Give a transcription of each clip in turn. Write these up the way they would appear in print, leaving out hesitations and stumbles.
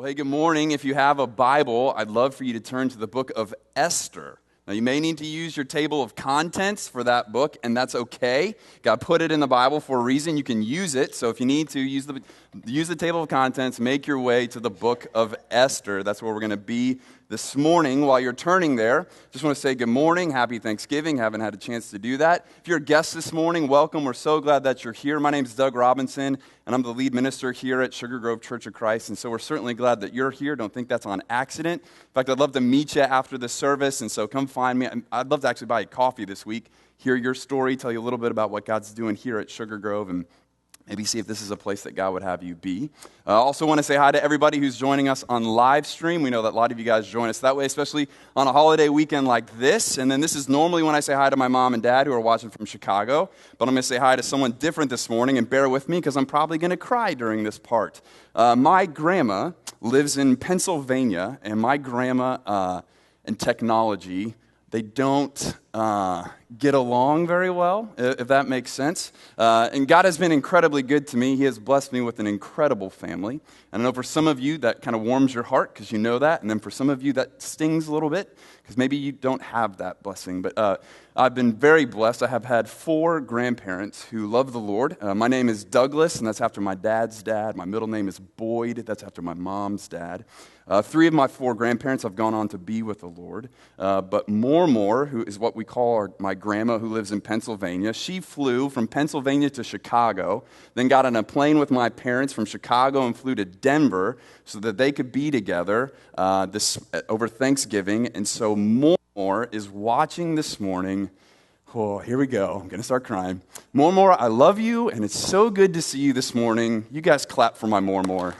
Well, hey, good morning. If you have a Bible, I'd love for you to turn to the book of Esther. Now, you may need to use your table of contents for that book, and that's okay. God put it in the Bible for a reason. You can use it. So if you need to, use the table of contents, make your way to the book of Esther. That's where we're going to be this morning. While you're turning there, just want to say good morning, happy Thanksgiving. Haven't had a chance to do that. If you're a guest this morning, welcome. We're so glad that you're here. My name is Doug Robinson, and I'm the lead minister here at Sugar Grove Church of Christ, and so we're certainly glad that you're here. Don't think that's on accident. In fact, I'd love to meet you after the service, and so come find me. I'd love to actually buy you coffee this week, hear your story, tell you a little bit about what God's doing here at Sugar Grove, and maybe see if this is a place that God would have you be. I also want to say hi to everybody who's joining us on live stream. We know that a lot of you guys join us that way, especially on a holiday weekend like this. And then this is normally when I say hi to my mom and dad who are watching from Chicago. But I'm going to say hi to someone different this morning, and bear with me because I'm probably going to cry during this part. My grandma lives in Pennsylvania, and my grandma and technology, they don't get along very well, if that makes sense. And God has been incredibly good to me. He has blessed me with an incredible family. And I know for some of you that kind of warms your heart because you know that. And then for some of you that stings a little bit because maybe you don't have that blessing. But I've been very blessed. I have had 4 grandparents who love the Lord. My name is Douglas, and that's after my dad's dad. My middle name is Boyd. That's after my mom's dad. 3 of my 4 grandparents have gone on to be with the Lord. But more, who is what we call my grandma who lives in Pennsylvania, she flew from Pennsylvania to Chicago, then got on a plane with my parents from Chicago and flew to Denver so that they could be together over Thanksgiving. And so more is watching this morning. Oh, here we go. I'm going to start crying. More, I love you, and it's so good to see you this morning. You guys clap for my more.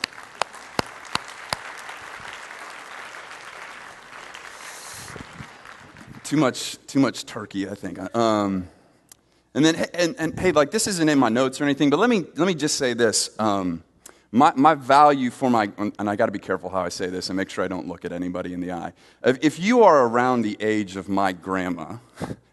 Too much turkey, I think. And hey, like this isn't in my notes or anything, but let me just say this. My value for and I got to be careful how I say this and make sure I don't look at anybody in the eye. If you are around the age of my grandma,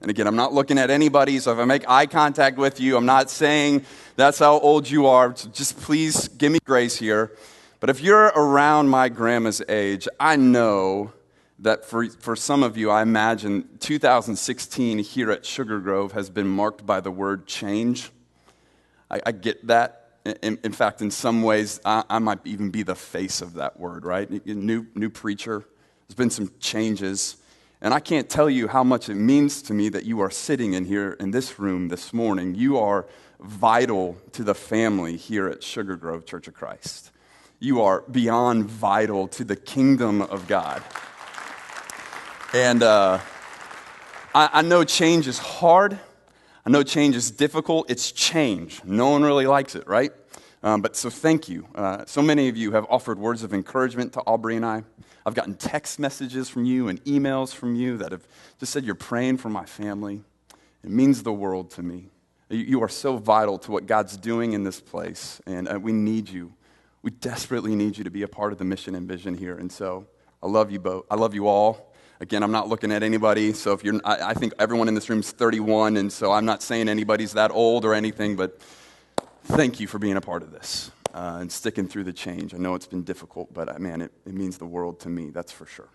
and again, I'm not looking at anybody, so if I make eye contact with you, I'm not saying that's how old you are. So just please give me grace here. But if you're around my grandma's age, I know that for some of you, I imagine 2016 here at Sugar Grove has been marked by the word change. I get that. In fact, in some ways, I might even be the face of that word, right? New preacher. There's been some changes. And I can't tell you how much it means to me that you are sitting in here in this room this morning. You are vital to the family here at Sugar Grove Church of Christ. You are beyond vital to the kingdom of God. And I know change is hard. I know change is difficult. It's change. No one really likes it, right? But so thank you. So many of you have offered words of encouragement to Aubrey and I. I've gotten text messages from you and emails from you that have just said you're praying for my family. It means the world to me. You are so vital to what God's doing in this place, and we need you. We desperately need you to be a part of the mission and vision here. And so I love you both. I love you all. Again, I'm not looking at anybody, so if I think everyone in this room is 31, and so I'm not saying anybody's that old or anything, but thank you for being a part of this and sticking through the change. I know it's been difficult, but man, it means the world to me, that's for sure.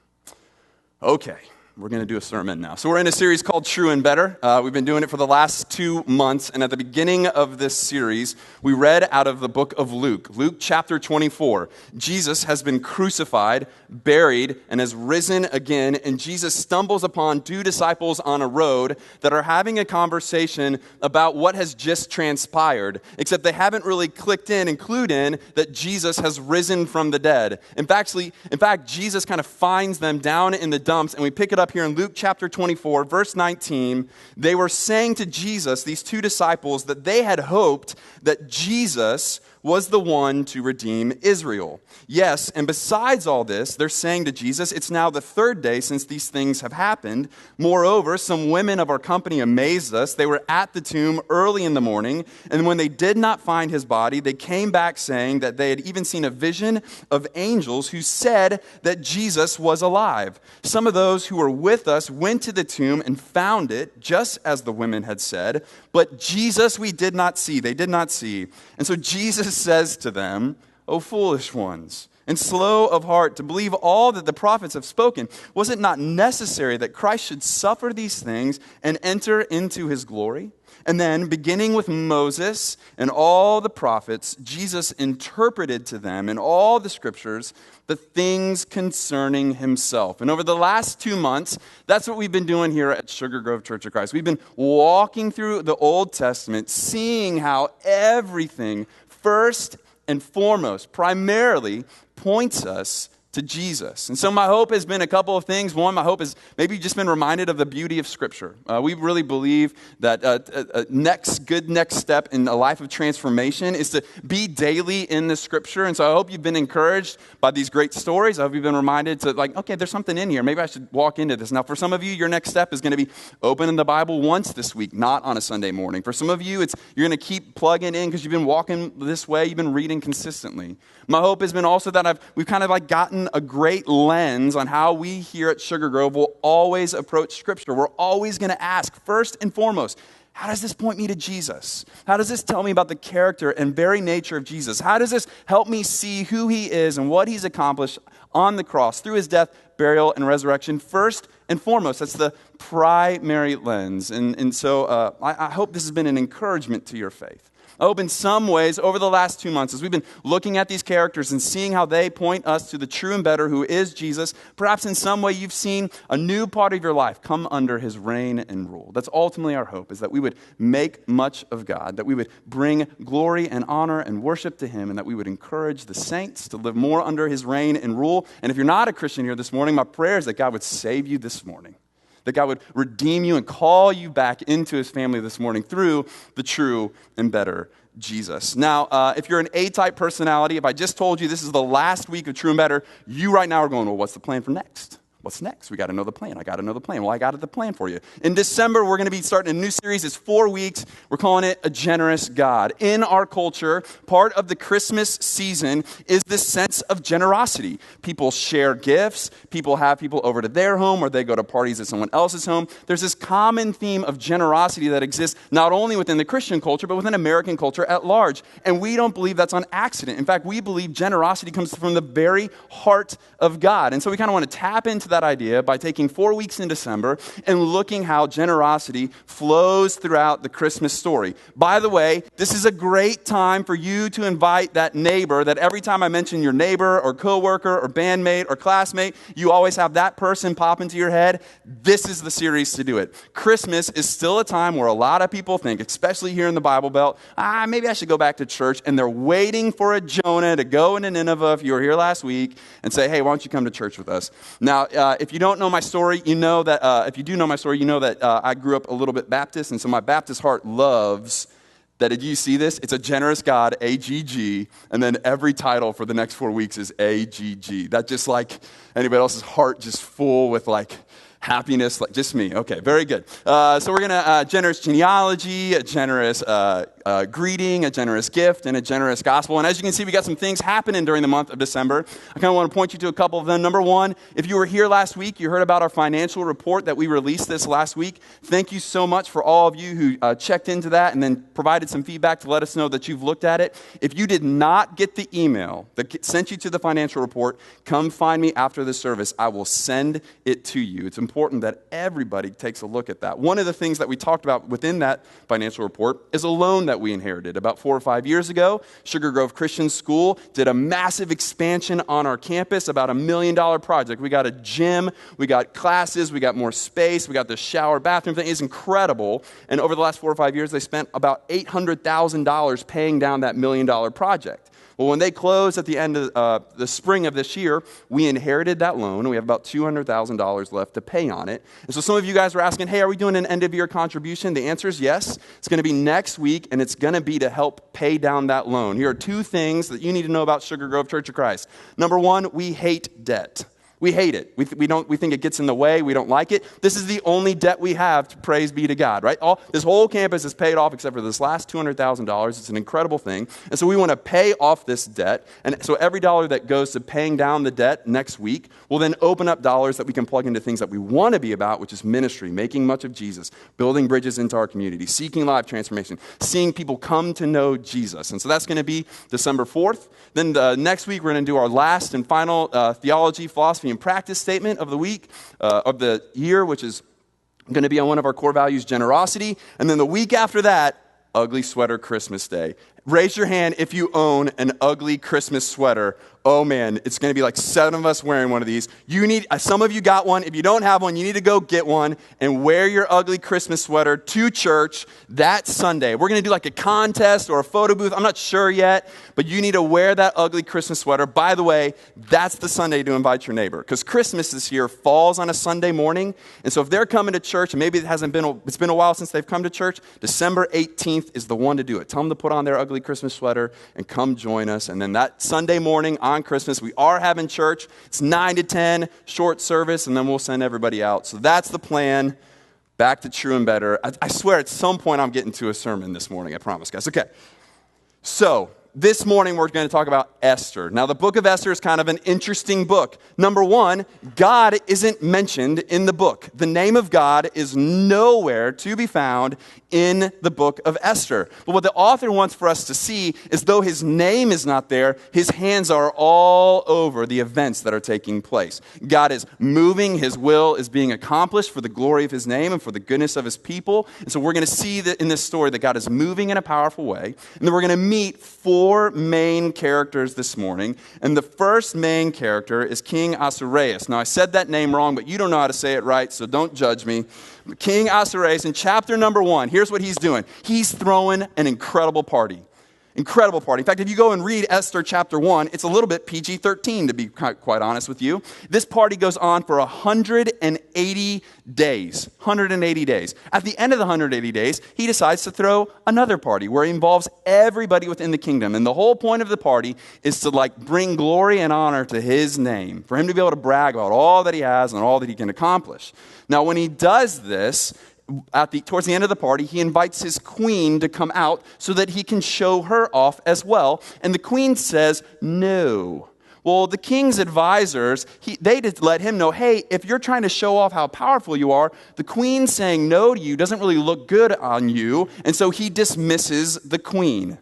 Okay. We're going to do a sermon now. So we're in a series called True and Better. We've been doing it for the last 2 months, and at the beginning of this series, we read out of the book of Luke chapter 24. Jesus has been crucified, buried, and has risen again, and Jesus stumbles upon 2 disciples on a road that are having a conversation about what has just transpired, except they haven't really clued in that Jesus has risen from the dead. In fact, Jesus kind of finds them down in the dumps, and we pick it up here in Luke chapter 24, verse 19, they were saying to Jesus, these 2 disciples, that they had hoped that Jesus was the one to redeem Israel. Yes, and besides all this, they're saying to Jesus, it's now the 3rd day since these things have happened. Moreover, some women of our company amazed us. They were at the tomb early in the morning, and when they did not find his body, they came back saying that they had even seen a vision of angels who said that Jesus was alive. Some of those who were with us went to the tomb and found it, just as the women had said, but Jesus we did not see. They did not see. And so Jesus says to them, O foolish ones, and slow of heart to believe all that the prophets have spoken? Was it not necessary that Christ should suffer these things and enter into his glory? And then, beginning with Moses and all the prophets, Jesus interpreted to them in all the scriptures the things concerning himself. And over the last 2 months, that's what we've been doing here at Sugar Grove Church of Christ. We've been walking through the Old Testament, seeing how everything, first and foremost, primarily points us to Jesus. And so my hope has been a couple of things. One, my hope is maybe you've just been reminded of the beauty of Scripture. We really believe that a next step in a life of transformation is to be daily in the Scripture. And so I hope you've been encouraged by these great stories. I hope you've been reminded to okay, there's something in here. Maybe I should walk into this. Now, for some of you, your next step is going to be opening the Bible once this week, not on a Sunday morning. For some of you, you're going to keep plugging in because you've been walking this way. You've been reading consistently. My hope has been also that we've kind of gotten a great lens on how we here at Sugar Grove will always approach Scripture. We're always going to ask, first and foremost, how does this point me to Jesus? How does this tell me about the character and very nature of Jesus? How does this help me see who he is and what he's accomplished on the cross through his death, burial, and resurrection? First and foremost, that's the primary lens. And so I hope this has been an encouragement to your faith. I hope in some ways over the last 2 months, as we've been looking at these characters and seeing how they point us to the true and better who is Jesus, perhaps in some way you've seen a new part of your life come under his reign and rule. That's ultimately our hope, is that we would make much of God, that we would bring glory and honor and worship to him, and that we would encourage the saints to live more under his reign and rule. And if you're not a Christian here this morning, my prayer is that God would save you this morning, that God would redeem you and call you back into his family this morning through the true and better Jesus. Now, if you're an A-type personality, if I just told you this is the last week of True and Better, you right now are going, well, what's the plan for next? What's next? We got to know the plan. I got to know the plan. Well, I got the plan for you. In December, we're going to be starting a new series. It's 4 weeks. We're calling it A Generous God. In our culture, part of the Christmas season is this sense of generosity. People share gifts. People have people over to their home, or they go to parties at someone else's home. There's this common theme of generosity that exists not only within the Christian culture, but within American culture at large. And we don't believe that's on accident. In fact, we believe generosity comes from the very heart of God. And so we kind of want to tap into that idea by taking 4 weeks in December and looking how generosity flows throughout the Christmas story. By the way, this is a great time for you to invite that neighbor that every time I mention your neighbor or coworker or bandmate or classmate, you always have that person pop into your head. This is the series to do it. Christmas is still a time where a lot of people think, especially here in the Bible Belt, maybe I should go back to church, and they're waiting for a Jonah to go into Nineveh, if you were here last week, and say, hey, why don't you come to church with us? Now, if you don't know my story, you know that, if you do know my story, you know that I grew up a little bit Baptist, and so my Baptist heart loves that. Did you see this? It's A Generous God, AGG, and then every title for the next 4 weeks is AGG. That just anybody else's heart just full with happiness, just me. Okay, very good. So we're going to generous genealogy, a generous greeting, a generous gift, and a generous gospel. And as you can see, we got some things happening during the month of December. I kind of want to point you to a couple of them. Number one, if you were here last week, you heard about our financial report that we released this last week. Thank you so much for all of you who checked into that and then provided some feedback to let us know that you've looked at it. If you did not get the email that sent you to the financial report, come find me after the service. I will send it to you. It's important that everybody takes a look at that. One of the things that we talked about within that financial report is a loan that we inherited about 4 or 5 years ago. Sugar Grove Christian School did a massive expansion on our campus, about $1 million project. We got a gym, we got classes, we got more space, we got the shower, bathroom thing. It's incredible. And over the last 4 or 5 years, they spent about $800,000 paying down that $1 million project. Well, when they closed at the end of the spring of this year, we inherited that loan, and we have about $200,000 left to pay on it. And so some of you guys were asking, hey, are we doing an end-of-year contribution? The answer is yes. It's going to be next week, and it's going to be to help pay down that loan. Here are 2 things that you need to know about Sugar Grove Church of Christ. Number one, we hate debt. We hate it. We think it gets in the way. We don't like it. This is the only debt we have, to praise be to God, right? This whole campus is paid off except for this last $200,000. It's an incredible thing. And so we want to pay off this debt. And so every dollar that goes to paying down the debt next week will then open up dollars that we can plug into things that we want to be about, which is ministry, making much of Jesus, building bridges into our community, seeking life transformation, seeing people come to know Jesus. And so that's going to be December 4th. Then next week, we're going to do our last and final theology, philosophy, and practice statement of the week, of the year, which is going to be on one of our core values, generosity. And then the week after that, Ugly Sweater Christmas Day. Raise your hand if you own an ugly Christmas sweater. Oh man, it's going to be like 7 of us wearing one of these. Some of you got one. If you don't have one, you need to go get one and wear your ugly Christmas sweater to church that Sunday. We're going to do like a contest or a photo booth. I'm not sure yet, but you need to wear that ugly Christmas sweater. By the way, that's the Sunday to invite your neighbor, because Christmas this year falls on a Sunday morning. And so if they're coming to church, and maybe it's been a while since they've come to church, December 18th is the one to do it. Tell them to put on their ugly Christmas sweater and come join us. And then that Sunday morning on Christmas, we are having church. It's 9 to 10, short service, and then we'll send everybody out. So that's the plan. Back to true and better. I swear at some point I'm getting to a sermon this morning. I promise, guys. Okay. So this morning we're going to talk about Esther. Now, the book of Esther is kind of an interesting book. Number one, God isn't mentioned in the book. The name of God is nowhere to be found in the book of Esther. But what the author wants for us to see is, though his name is not there, his hands are all over the events that are taking place. God is moving. His will is being accomplished for the glory of his name and for the goodness of his people. And so we're going to see that in this story that God is moving in a powerful way. And then we're going to meet 4 main characters this morning. And the first main character is King Reyes. Now, I said that name wrong, but you don't know how to say it right, so don't judge me. King Reyes, in chapter number 1, here's what he's doing. He's throwing an incredible party. Incredible party. In fact, if you go and read Esther chapter 1, it's a little bit PG-13, to be quite honest with you. This party goes on for 180 days. 180 days. At the end of the 180 days, he decides to throw another party where he involves everybody within the kingdom. And the whole point of the party is to bring glory and honor to his name, for him to be able to brag about all that he has and all that he can accomplish. Now, when he does this, towards the end of the party, he invites his queen to come out so that he can show her off as well. And the queen says, no. Well, the king's advisors, they just let him know, hey, if you're trying to show off how powerful you are, the queen saying no to you doesn't really look good on you. And so he dismisses the queen.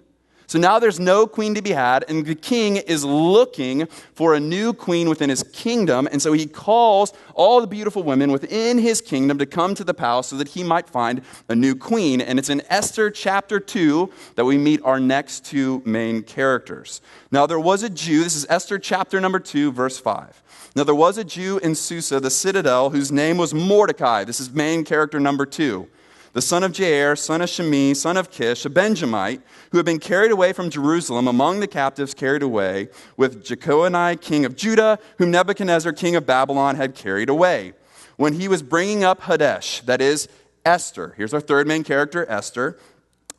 So now there's no queen to be had, and the king is looking for a new queen within his kingdom. And so he calls all the beautiful women within his kingdom to come to the palace so that he might find a new queen. And it's in Esther chapter 2 that we meet our next 2 main characters. Now there was a Jew, this is Esther chapter number 2, verse 5. Now there was a Jew in Susa, the citadel, whose name was Mordecai. This is main character number 2. The son of Jair, son of Shimi, son of Kish, a Benjamite, who had been carried away from Jerusalem among the captives carried away with Jeconiah, king of Judah, whom Nebuchadnezzar, king of Babylon, had carried away. When he was bringing up Hadesh, that is Esther, here's our third main character, Esther,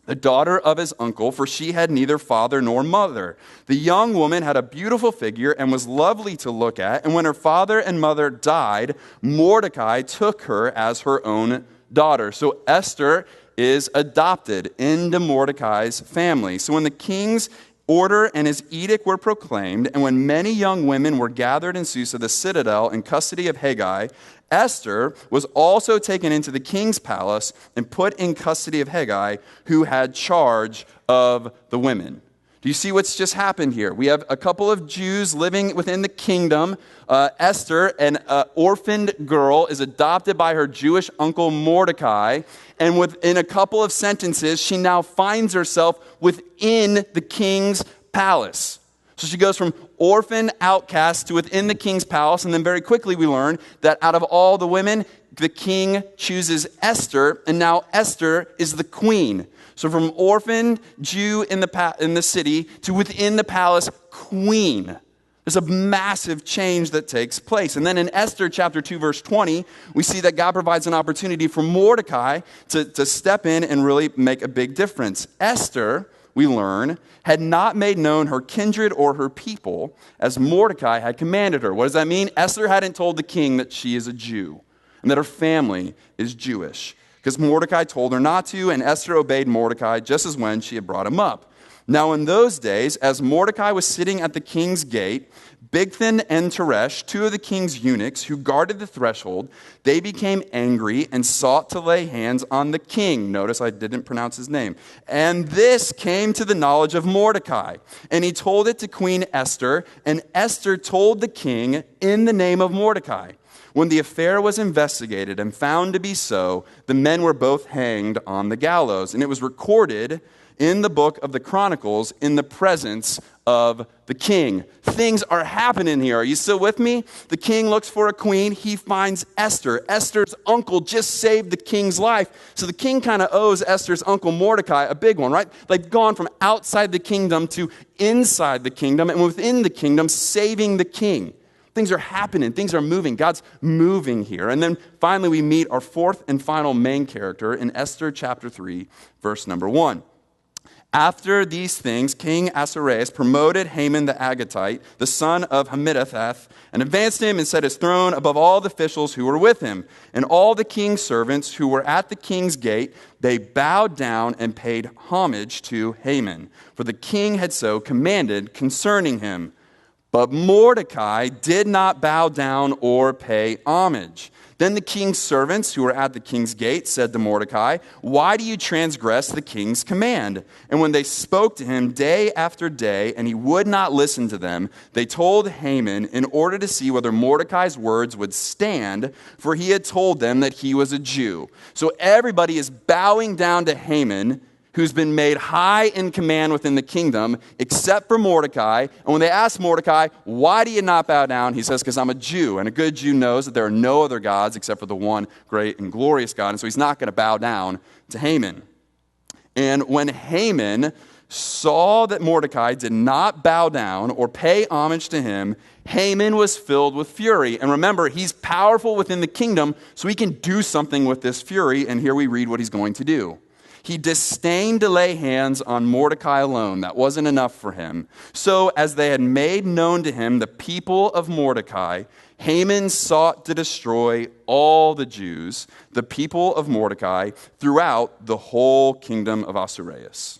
the daughter of his uncle, for she had neither father nor mother. The young woman had a beautiful figure and was lovely to look at, and when her father and mother died, Mordecai took her as her own daughter. So Esther is adopted into Mordecai's family. So when the king's order and his edict were proclaimed, and when many young women were gathered in Susa, the citadel, in custody of Hegai, Esther was also taken into the king's palace and put in custody of Hegai, who had charge of the women. Do you see what's just happened here? We have a couple of Jews living within the kingdom. Esther, an orphaned girl, is adopted by her Jewish uncle Mordecai. And within a couple of sentences, she now finds herself within the king's palace. So she goes from orphan outcast to within the king's palace. And then very quickly we learn that out of all the women, the king chooses Esther. And now Esther is the queen. So from orphaned Jew in the city to within the palace, queen. There's a massive change that takes place. And then in Esther chapter 2, verse 20, we see that God provides an opportunity for Mordecai to step in and really make a big difference. Esther we learn, had not made known her kindred or her people as Mordecai had commanded her. What does that mean? Esther hadn't told the king that she is a Jew and that her family is Jewish, because Mordecai told her not to, and Esther obeyed Mordecai just as when she had brought him up. Now in those days, as Mordecai was sitting at the king's gate, Bigthan and Teresh, two of the king's eunuchs who guarded the threshold, they became angry and sought to lay hands on the king. Notice I didn't pronounce his name. And this came to the knowledge of Mordecai. And he told it to Queen Esther, and Esther told the king in the name of Mordecai. When the affair was investigated and found to be so, the men were both hanged on the gallows. And it was recorded in the book of the Chronicles in the presence of the king. Things are happening here. Are you still with me? The king looks for a queen. He finds Esther. Esther's uncle just saved the king's life. So the king kind of owes Esther's uncle Mordecai a big one, right? They've gone from outside the kingdom to inside the kingdom, and within the kingdom, saving the king. Things are happening. Things are moving. God's moving here. And then finally, we meet our fourth and final main character in Esther chapter 3, verse number 1. After these things, King Ahasuerus promoted Haman the Agagite, the son of Hammedatha, and advanced him and set his throne above all the officials who were with him. And all the king's servants who were at the king's gate, they bowed down and paid homage to Haman, for the king had so commanded concerning him. But Mordecai did not bow down or pay homage. Then the king's servants who were at the king's gate said to Mordecai, "Why do you transgress the king's command?" And when they spoke to him day after day, and he would not listen to them, they told Haman in order to see whether Mordecai's words would stand, for he had told them that he was a Jew. So everybody is bowing down to Haman, who's been made high in command within the kingdom, except for Mordecai. And when they ask Mordecai, "Why do you not bow down?" he says, "Because I'm a Jew." And a good Jew knows that there are no other gods except for the one great and glorious God. And so he's not going to bow down to Haman. And when Haman saw that Mordecai did not bow down or pay homage to him, Haman was filled with fury. And remember, he's powerful within the kingdom, so he can do something with this fury. And here we read what he's going to do. He disdained to lay hands on Mordecai alone. That wasn't enough for him. So as they had made known to him the people of Mordecai, Haman sought to destroy all the Jews, the people of Mordecai, throughout the whole kingdom of Ahasuerus.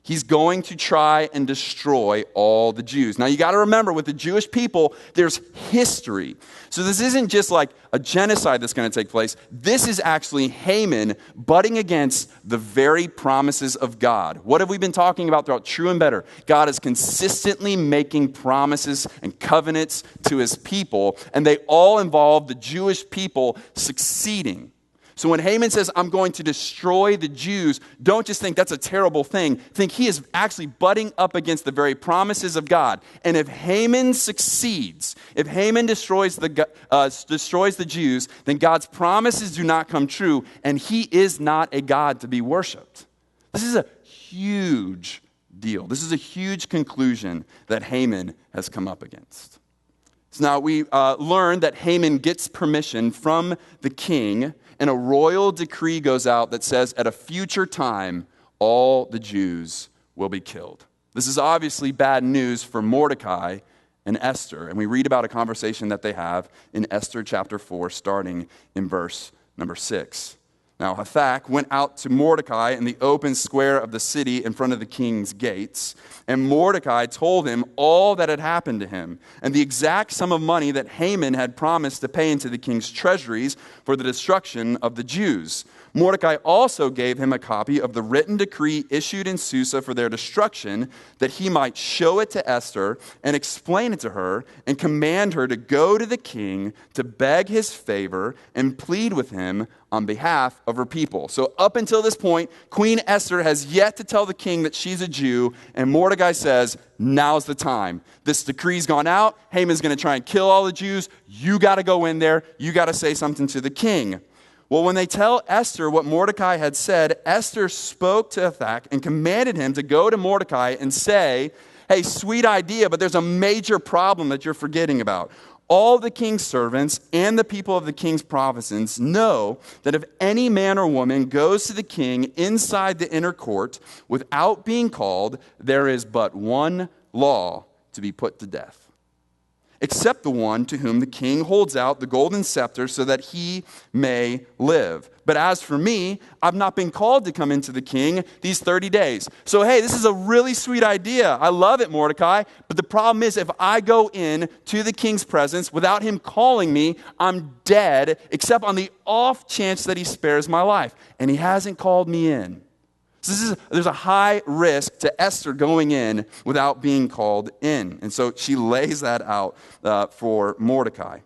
He's going to try and destroy all the Jews. Now, you got to remember, with the Jewish people, there's history. So this isn't just like a genocide that's going to take place. This is actually Haman butting against the very promises of God. What have we been talking about throughout True and Better? God is consistently making promises and covenants to his people, and they all involve the Jewish people succeeding. So when Haman says, "I'm going to destroy the Jews," don't just think that's a terrible thing. Think he is actually butting up against the very promises of God. And if Haman succeeds, if Haman destroys the Jews, then God's promises do not come true, and he is not a God to be worshipped. This is a huge deal. This is a huge conclusion that Haman has come up against. So now we learn that Haman gets permission from the king, and a royal decree goes out that says at a future time, all the Jews will be killed. This is obviously bad news for Mordecai and Esther. And we read about a conversation that they have in Esther chapter 4, starting in verse number 6. Now, Hathach went out to Mordecai in the open square of the city in front of the king's gates, and Mordecai told him all that had happened to him, and the exact sum of money that Haman had promised to pay into the king's treasuries for the destruction of the Jews. Mordecai also gave him a copy of the written decree issued in Susa for their destruction, that he might show it to Esther and explain it to her and command her to go to the king to beg his favor and plead with him on behalf of her people. So up until this point, Queen Esther has yet to tell the king that she's a Jew, and Mordecai says, now's the time. This decree's gone out. Haman's going to try and kill all the Jews. You got to go in there. You got to say something to the king. Well, when they tell Esther what Mordecai had said, Esther spoke to Hathach and commanded him to go to Mordecai and say, "Hey, sweet idea, but there's a major problem that you're forgetting about. all the king's servants and the people of the king's provinces know that if any man or woman goes to the king inside the inner court without being called, there is but one law to be put to death, except the one to whom the king holds out the golden scepter so that he may live. But as for me, I've not been called to come into the king these 30 days. So, hey, this is a really sweet idea. I love it, Mordecai. But the problem is if I go in to the king's presence without him calling me, I'm dead, except on the off chance that he spares my life. And he hasn't called me in. So there's a high risk to Esther going in without being called in. And so she lays that out for Mordecai.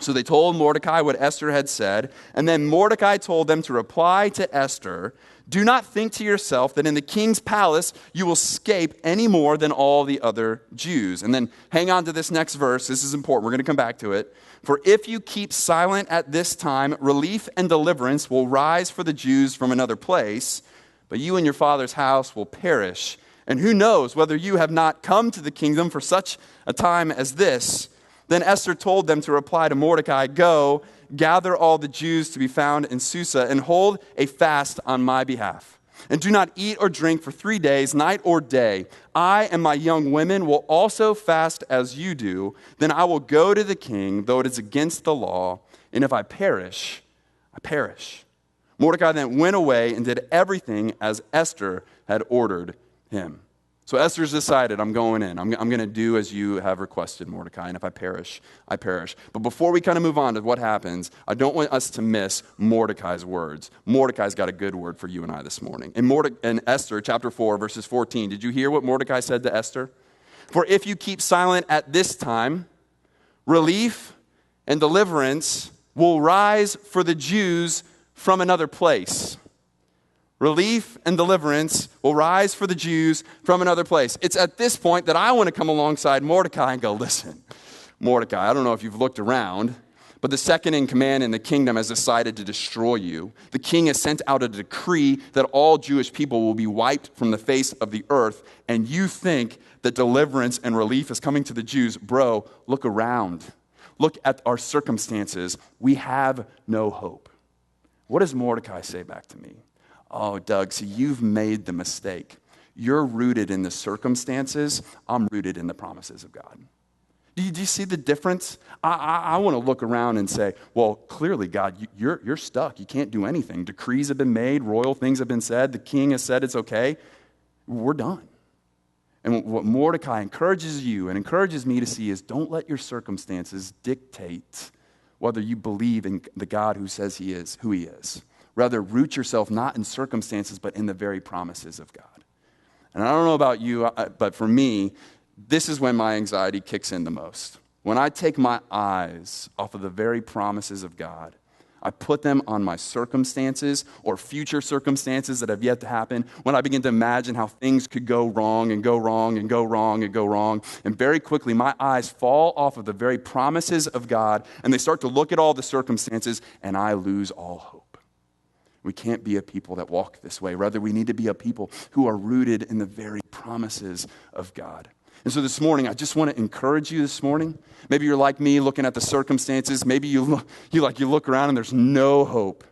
So they told Mordecai what Esther had said, and then Mordecai told them to reply to Esther, "Do not think to yourself that in the king's palace you will escape any more than all the other Jews." And then hang on to this next verse. This is important. We're going to come back to it. "For if you keep silent at this time, relief and deliverance will rise for the Jews from another place, but you and your father's house will perish. And who knows whether you have not come to the kingdom for such a time as this?" Then Esther told them to reply to Mordecai, "Go, gather all the Jews to be found in Susa, and hold a fast on my behalf. And do not eat or drink for 3 days, night or day. I and my young women will also fast as you do. Then I will go to the king, though it is against the law. And if I perish, I perish." Mordecai then went away and did everything as Esther had ordered him. So Esther's decided, I'm going in. I'm going to do as you have requested, Mordecai, and if I perish, I perish. But before we kind of move on to what happens, I don't want us to miss Mordecai's words. Mordecai's got a good word for you and I this morning. In Esther chapter 4, verses 14, did you hear what Mordecai said to Esther? "For if you keep silent at this time, relief and deliverance will rise for the Jews from another place." Relief and deliverance will rise for the Jews from another place. It's at this point that I want to come alongside Mordecai and go, "Listen, Mordecai, I don't know if you've looked around, but the second in command in the kingdom has decided to destroy you. The king has sent out a decree that all Jewish people will be wiped from the face of the earth, and you think that deliverance and relief is coming to the Jews. Bro, look around. Look at our circumstances. We have no hope." What does Mordecai say back to me? "Oh, Doug, see, you've made the mistake. You're rooted in the circumstances. I'm rooted in the promises of God." Do you see the difference? I want to look around and say, well, clearly, God, you're stuck. You can't do anything. Decrees have been made. Royal things have been said. The king has said it's okay. We're done. And what Mordecai encourages you and encourages me to see is don't let your circumstances dictate whether you believe in the God who says he is, who he is. Rather, root yourself not in circumstances, but in the very promises of God. And I don't know about you, but for me, this is when my anxiety kicks in the most. When I take my eyes off of the very promises of God, I put them on my circumstances or future circumstances that have yet to happen, when I begin to imagine how things could go wrong and go wrong and go wrong and go wrong, and very quickly my eyes fall off of the very promises of God, and they start to look at all the circumstances, and I lose all hope. We can't be a people that walk this way. Rather, we need to be a people who are rooted in the very promises of God. And so this morning, I just want to encourage you this morning. Maybe you're like me looking at the circumstances. Maybe you look around and there's no hope.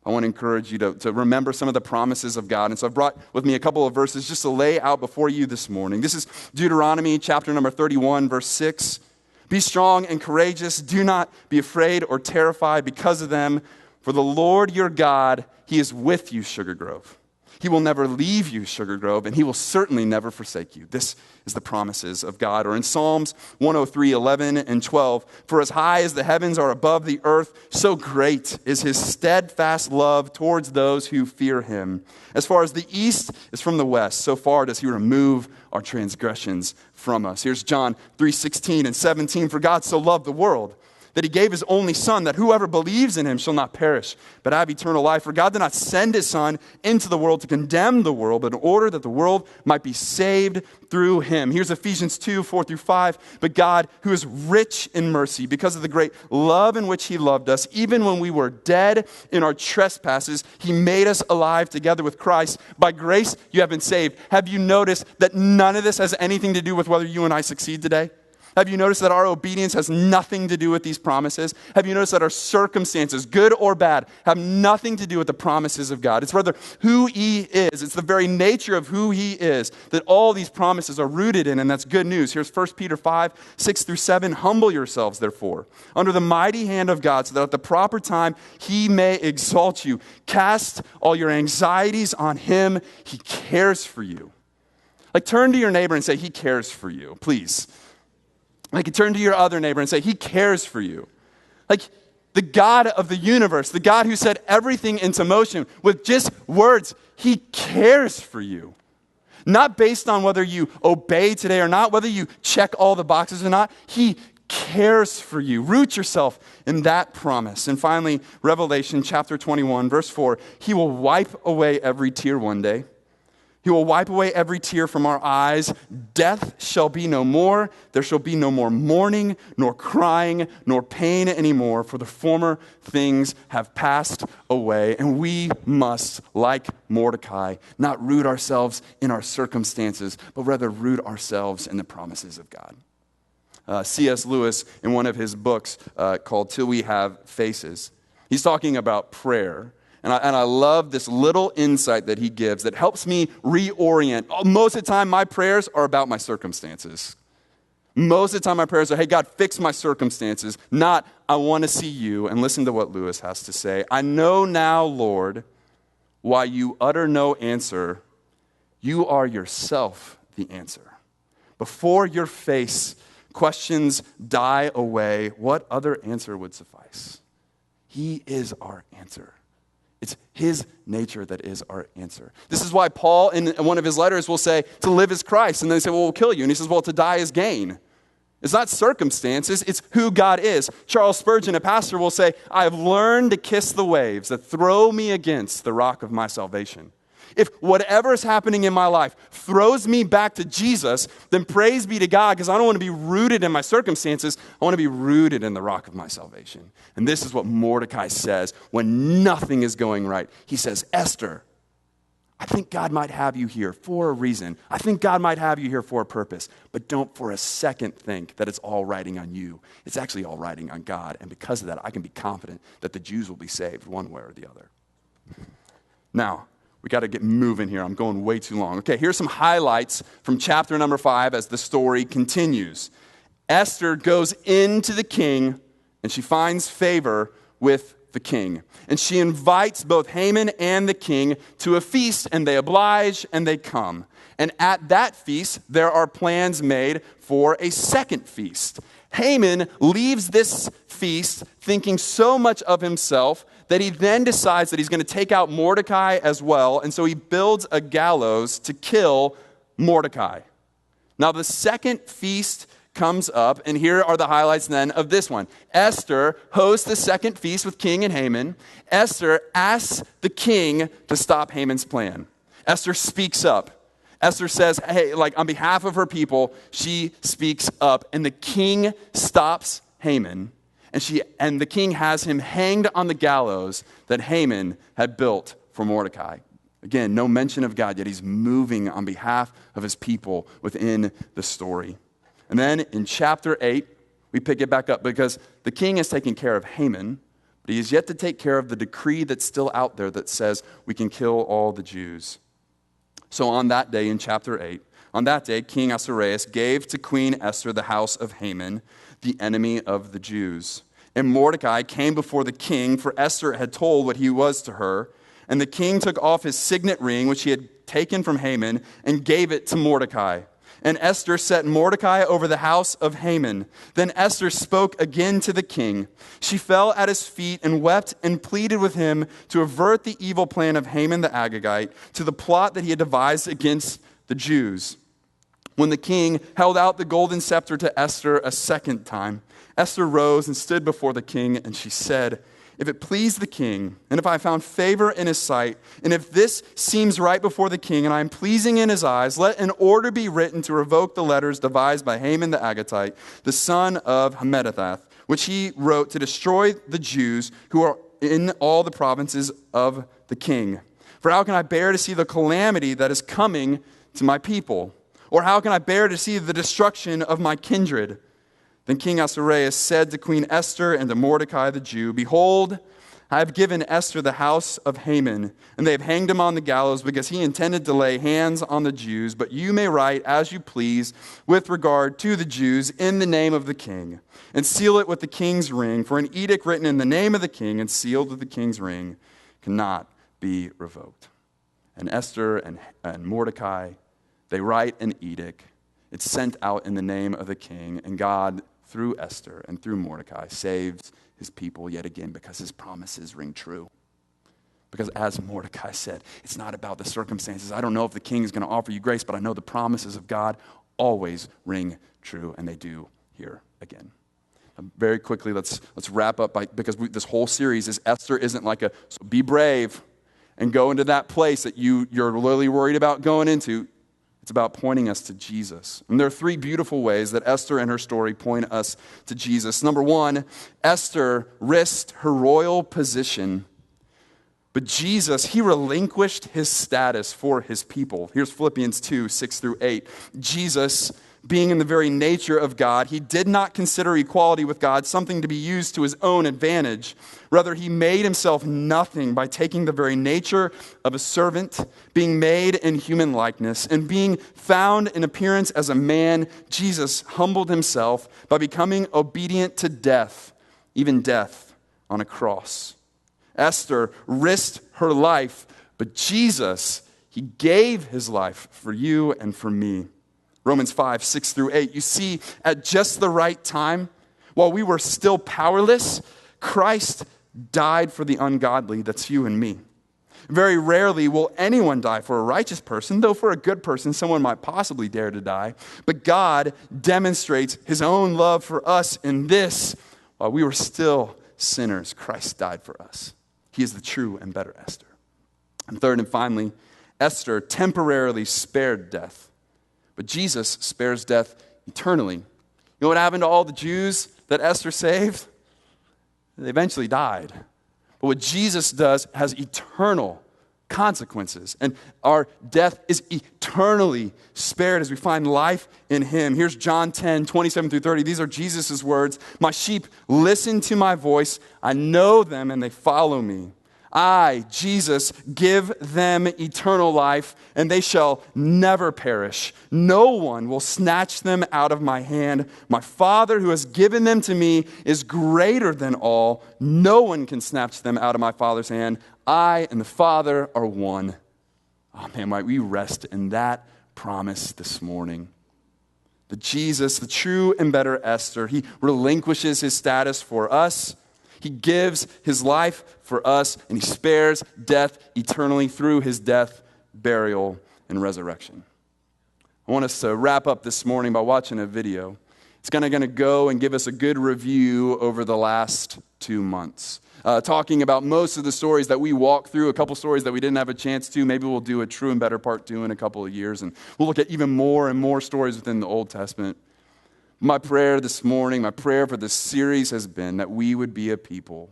I want to encourage you to remember some of the promises of God. And so I've brought with me a couple of verses just to lay out before you this morning. This is Deuteronomy chapter number 31, verse 6. "Be strong and courageous. Do not be afraid or terrified because of them. For the Lord your God, he is with you, Sugar Grove. He will never leave you, Sugar Grove, and he will certainly never forsake you." This is the promises of God. Or in Psalms 103, 11 and 12, "For as high as the heavens are above the earth, so great is his steadfast love towards those who fear him. As far as the east is from the west, so far does he remove our transgressions from us." Here's John 3:16 and 17, "For God so loved the world that he gave his only son, that whoever believes in him shall not perish, but have eternal life. For God did not send his son into the world to condemn the world, but in order that the world might be saved through him." Here's Ephesians 2, 4 through 5. "But God, who is rich in mercy, because of the great love in which he loved us, even when we were dead in our trespasses, he made us alive together with Christ. By grace you have been saved." Have you noticed that none of this has anything to do with whether you and I succeed today? Have you noticed that our obedience has nothing to do with these promises? Have you noticed that our circumstances, good or bad, have nothing to do with the promises of God? It's rather who he is. It's the very nature of who he is that all these promises are rooted in, and that's good news. Here's 1 Peter 5, 6 through 7. Humble yourselves, therefore, under the mighty hand of God, so that at the proper time he may exalt you. Cast all your anxieties on him. He cares for you. Like, turn to your neighbor and say, he cares for you, please. Like, turn to your other neighbor and say, he cares for you. Like, the God of the universe, the God who set everything into motion with just words, he cares for you. Not based on whether you obey today or not, whether you check all the boxes or not. He cares for you. Root yourself in that promise. And finally, Revelation chapter 21, verse 4, he will wipe away every tear one day. He will wipe away every tear from our eyes. Death shall be no more. There shall be no more mourning, nor crying, nor pain anymore, for the former things have passed away. And we must, like Mordecai, not root ourselves in our circumstances, but rather root ourselves in the promises of God. C.S. Lewis, in one of his books called Till We Have Faces, he's talking about prayer. And I love this little insight that he gives that helps me reorient. Most of the time, my prayers are about my circumstances. Most of the time, my prayers are, hey, God, fix my circumstances, not, I want to see you. And listen to what Lewis has to say. I know now, Lord, why you utter no answer. You are yourself the answer. Before your face, questions die away. What other answer would suffice? He is our answer. It's his nature that is our answer. This is why Paul, in one of his letters, will say, to live is Christ. And they say, well, we'll kill you. And he says, well, to die is gain. It's not circumstances, it's who God is. Charles Spurgeon, a pastor, will say, I have learned to kiss the waves that throw me against the rock of my salvation. If whatever is happening in my life throws me back to Jesus, then praise be to God, because I don't want to be rooted in my circumstances. I want to be rooted in the rock of my salvation. And this is what Mordecai says when nothing is going right. He says, Esther, I think God might have you here for a reason. I think God might have you here for a purpose. But don't for a second think that it's all riding on you. It's actually all riding on God. And because of that, I can be confident that the Jews will be saved one way or the other. Now, we got to get moving here. I'm going way too long. Okay, here's some highlights from chapter number 5 as the story continues. Esther goes into the king, and she finds favor with the king. And she invites both Haman and the king to a feast, and they oblige, and they come. And at that feast, there are plans made for a second feast. Haman leaves this feast thinking so much of himself that he then decides that he's going to take out Mordecai as well, and so he builds a gallows to kill Mordecai. Now, the second feast comes up, and here are the highlights then of this one. Esther hosts the second feast with King and Haman. Esther asks the king to stop Haman's plan. Esther speaks up. Esther says, hey, like on behalf of her people, she speaks up, and the king stops Haman. And the king has him hanged on the gallows that Haman had built for Mordecai. Again, no mention of God, yet he's moving on behalf of his people within the story. And then in chapter 8, we pick it back up because the king is taking care of Haman, but he is yet to take care of the decree that's still out there that says we can kill all the Jews. So on that day in chapter 8, on that day, King Reyes gave to Queen Esther the house of Haman, the enemy of the Jews. And Mordecai came before the king, for Esther had told what he was to her. And the king took off his signet ring, which he had taken from Haman, and gave it to Mordecai. And Esther set Mordecai over the house of Haman. Then Esther spoke again to the king. She fell at his feet and wept and pleaded with him to avert the evil plan of Haman the Agagite, to the plot that he had devised against the Jews. When the king held out the golden scepter to Esther a second time, Esther rose and stood before the king, and she said, if it please the king, and if I found favor in his sight, and if this seems right before the king, and I am pleasing in his eyes, let an order be written to revoke the letters devised by Haman the Agagite, the son of Hammedatha, which he wrote to destroy the Jews who are in all the provinces of the king. For how can I bear to see the calamity that is coming to my people? Or how can I bear to see the destruction of my kindred? Then King Reyes said to Queen Esther and to Mordecai the Jew, "Behold, I have given Esther the house of Haman, and they have hanged him on the gallows because he intended to lay hands on the Jews. But you may write as you please with regard to the Jews in the name of the king, and seal it with the king's ring. For an edict written in the name of the king and sealed with the king's ring cannot be revoked." And Esther and Mordecai, they write an edict. It's sent out in the name of the king, and God, through Esther and through Mordecai, saves his people yet again because his promises ring true. Because as Mordecai said, it's not about the circumstances. I don't know if the king is going to offer you grace, but I know the promises of God always ring true, and they do here again. Very quickly, let's wrap up because this whole series is Esther isn't like so be brave and go into that place that you're literally worried about going into. It's about pointing us to Jesus. And there are three beautiful ways that Esther and her story point us to Jesus. Number one, Esther risked her royal position, but Jesus, he relinquished his status for his people. Here's Philippians 2, 6 through 8. Jesus, being in the very nature of God, he did not consider equality with God something to be used to his own advantage. Rather, he made himself nothing by taking the very nature of a servant, being made in human likeness, and being found in appearance as a man. Jesus humbled himself by becoming obedient to death, even death on a cross. Esther risked her life, but Jesus, he gave his life for you and for me. Romans 5, 6 through 8. You see, at just the right time, while we were still powerless, Christ died for the ungodly. That's you and me. Very rarely will anyone die for a righteous person, though for a good person, someone might possibly dare to die. But God demonstrates his own love for us in this. While we were still sinners, Christ died for us. He is the true and better Esther. And third and finally, Esther temporarily spared death. But Jesus spares death eternally. You know what happened to all the Jews that Esther saved? They eventually died. But what Jesus does has eternal consequences. And our death is eternally spared as we find life in him. Here's John 10, 27 through 30. These are Jesus' words. "My sheep listen to my voice. I know them and they follow me. I, Jesus, give them eternal life, and they shall never perish. No one will snatch them out of my hand. My Father who has given them to me is greater than all. No one can snatch them out of my Father's hand. I and the Father are one." Oh man, might we rest in that promise this morning. That Jesus, the true and better Esther, he relinquishes his status for us. He gives his life for us, and he spares death eternally through his death, burial, and resurrection. I want us to wrap up this morning by watching a video. It's going to go and give us a good review over the last 2 months. Talking about most of the stories that we walked through, a couple stories that we didn't have a chance to. Maybe we'll do a true and better part 2 in a couple of years, and we'll look at even more and more stories within the Old Testament. My prayer this morning, my prayer for this series has been that we would be a people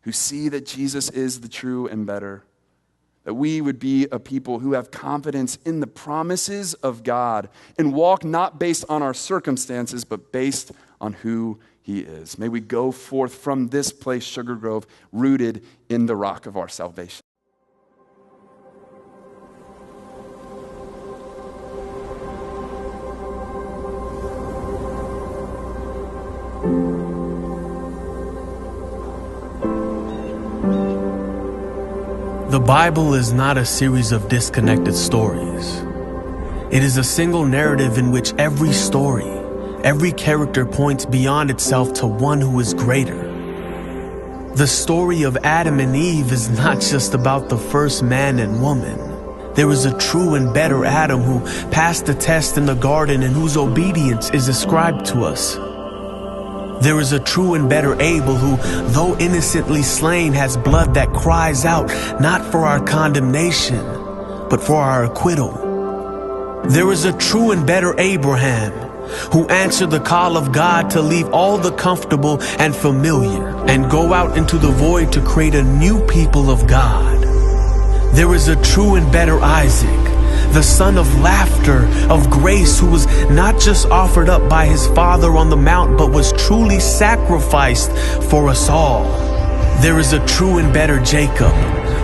who see that Jesus is the true and better. That we would be a people who have confidence in the promises of God and walk not based on our circumstances, but based on who he is. May we go forth from this place, Sugar Grove, rooted in the rock of our salvation. The Bible is not a series of disconnected stories. It is a single narrative in which every story, every character points beyond itself to one who is greater. The story of Adam and Eve is not just about the first man and woman. There is a true and better Adam who passed the test in the garden and whose obedience is ascribed to us. There is a true and better Abel who, though innocently slain, has blood that cries out, not for our condemnation, but for our acquittal. There is a true and better Abraham who answered the call of God to leave all the comfortable and familiar and go out into the void to create a new people of God. There is a true and better Isaac, the son of laughter, of grace, who was not just offered up by his Father on the mount, but was truly sacrificed for us all. There is a true and better Jacob,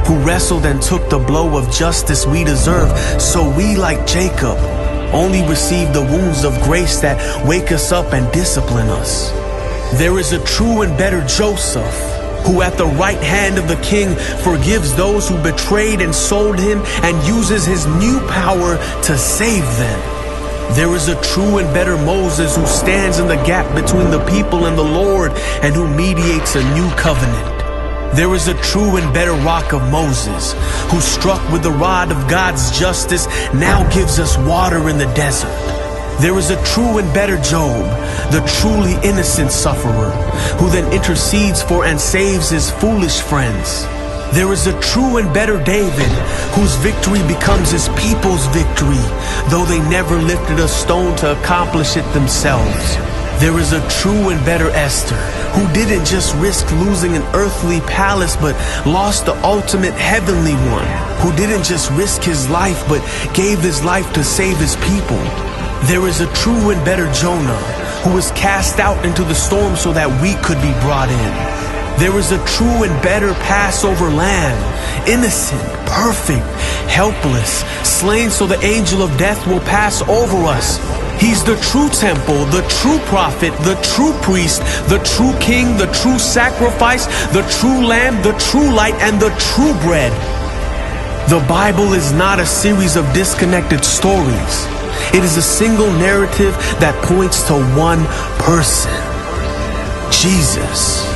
who wrestled and took the blow of justice we deserve, so we, like Jacob, only receive the wounds of grace that wake us up and discipline us. There is a true and better Joseph, who at the right hand of the king forgives those who betrayed and sold him and uses his new power to save them. There is a true and better Moses, who stands in the gap between the people and the Lord and who mediates a new covenant. There is a true and better rock of Moses, who struck with the rod of God's justice now gives us water in the desert. There is a true and better Job, the truly innocent sufferer, who then intercedes for and saves his foolish friends. There is a true and better David, whose victory becomes his people's victory, though they never lifted a stone to accomplish it themselves. There is a true and better Esther, who didn't just risk losing an earthly palace, but lost the ultimate heavenly one, who didn't just risk his life, but gave his life to save his people. There is a true and better Jonah, who was cast out into the storm so that we could be brought in. There is a true and better Passover lamb, innocent, perfect, helpless, slain so the angel of death will pass over us. He's the true temple, the true prophet, the true priest, the true king, the true sacrifice, the true lamb, the true light, and the true bread. The Bible is not a series of disconnected stories. It is a single narrative that points to one person, Jesus.